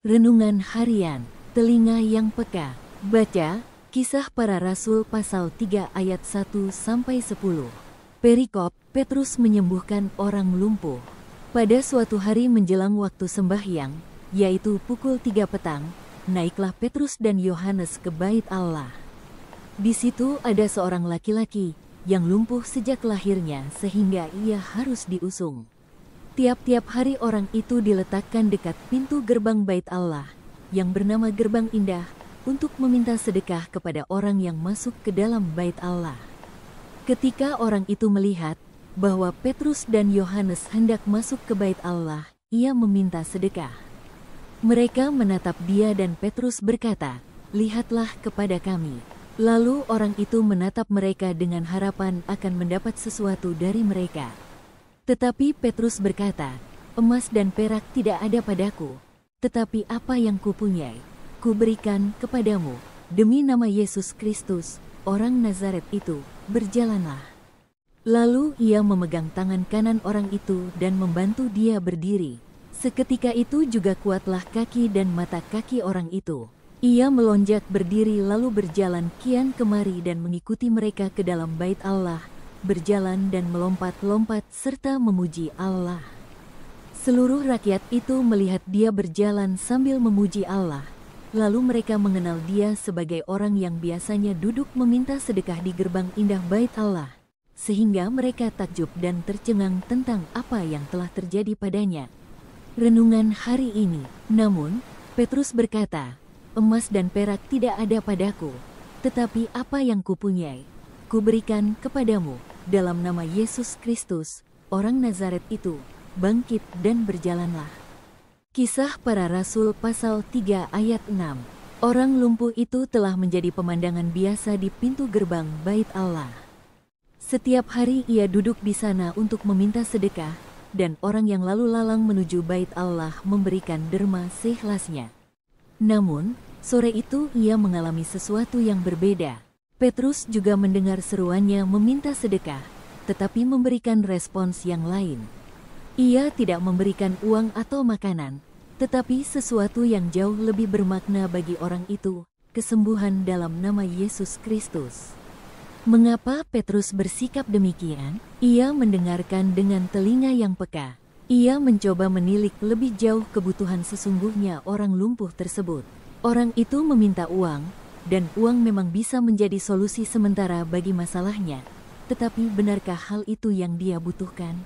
Renungan Harian, Telinga yang Peka. Baca, Kisah Para Rasul pasal 3 ayat 1-10. Perikop, Petrus menyembuhkan orang lumpuh. Pada suatu hari menjelang waktu sembahyang, yaitu pukul 3 petang, naiklah Petrus dan Yohanes ke bait Allah. Di situ ada seorang laki-laki yang lumpuh sejak lahirnya sehingga ia harus diusung. Tiap-tiap hari orang itu diletakkan dekat pintu gerbang bait Allah, yang bernama Gerbang Indah, untuk meminta sedekah kepada orang yang masuk ke dalam bait Allah. Ketika orang itu melihat bahwa Petrus dan Yohanes hendak masuk ke bait Allah, ia meminta sedekah. Mereka menatap dia dan Petrus berkata, "Lihatlah kepada kami." Lalu orang itu menatap mereka dengan harapan akan mendapat sesuatu dari mereka. Tetapi Petrus berkata, "Emas dan perak tidak ada padaku, tetapi apa yang kupunyai, kuberikan kepadamu. Demi nama Yesus Kristus, orang Nazaret itu, berjalanlah." Lalu ia memegang tangan kanan orang itu dan membantu dia berdiri. Seketika itu juga kuatlah kaki dan mata kaki orang itu. Ia melonjak berdiri lalu berjalan kian kemari dan mengikuti mereka ke dalam bait Allah, berjalan dan melompat-lompat serta memuji Allah. Seluruh rakyat itu melihat dia berjalan sambil memuji Allah. Lalu mereka mengenal dia sebagai orang yang biasanya duduk meminta sedekah di gerbang indah bait Allah, sehingga mereka takjub dan tercengang tentang apa yang telah terjadi padanya. Renungan hari ini. Namun, Petrus berkata, "Emas dan perak tidak ada padaku, tetapi apa yang kupunyai, kuberikan kepadamu. Dalam nama Yesus Kristus, orang Nazaret itu, bangkit dan berjalanlah." Kisah Para Rasul pasal 3 ayat 6. Orang lumpuh itu telah menjadi pemandangan biasa di pintu gerbang bait Allah. Setiap hari ia duduk di sana untuk meminta sedekah, dan orang yang lalu lalang menuju bait Allah memberikan derma seikhlasnya. Namun, sore itu ia mengalami sesuatu yang berbeda. Petrus juga mendengar seruannya meminta sedekah, tetapi memberikan respons yang lain. Ia tidak memberikan uang atau makanan, tetapi sesuatu yang jauh lebih bermakna bagi orang itu, kesembuhan dalam nama Yesus Kristus. Mengapa Petrus bersikap demikian? Ia mendengarkan dengan telinga yang peka. Ia mencoba menilik lebih jauh kebutuhan sesungguhnya orang lumpuh tersebut. Orang itu meminta uang, dan uang memang bisa menjadi solusi sementara bagi masalahnya. Tetapi benarkah hal itu yang dia butuhkan?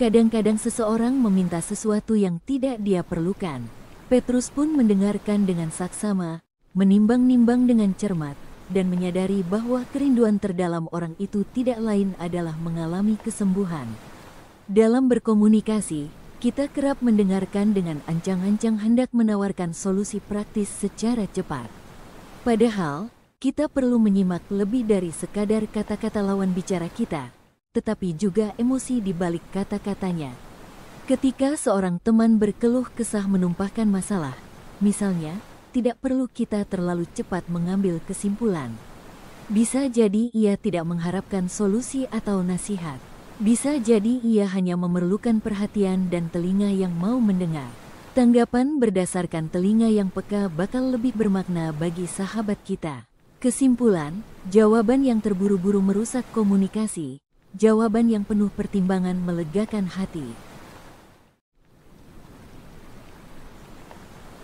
Kadang-kadang seseorang meminta sesuatu yang tidak dia perlukan. Petrus pun mendengarkan dengan saksama, menimbang-nimbang dengan cermat, dan menyadari bahwa kerinduan terdalam orang itu tidak lain adalah mengalami kesembuhan. Dalam berkomunikasi, kita kerap mendengarkan dengan ancang-ancang hendak menawarkan solusi praktis secara cepat. Padahal, kita perlu menyimak lebih dari sekadar kata-kata lawan bicara kita, tetapi juga emosi di balik kata-katanya. Ketika seorang teman berkeluh kesah menumpahkan masalah, misalnya, tidak perlu kita terlalu cepat mengambil kesimpulan. Bisa jadi ia tidak mengharapkan solusi atau nasihat. Bisa jadi ia hanya memerlukan perhatian dan telinga yang mau mendengar. Tanggapan berdasarkan telinga yang peka bakal lebih bermakna bagi sahabat kita. Kesimpulan, jawaban yang terburu-buru merusak komunikasi. Jawaban yang penuh pertimbangan melegakan hati.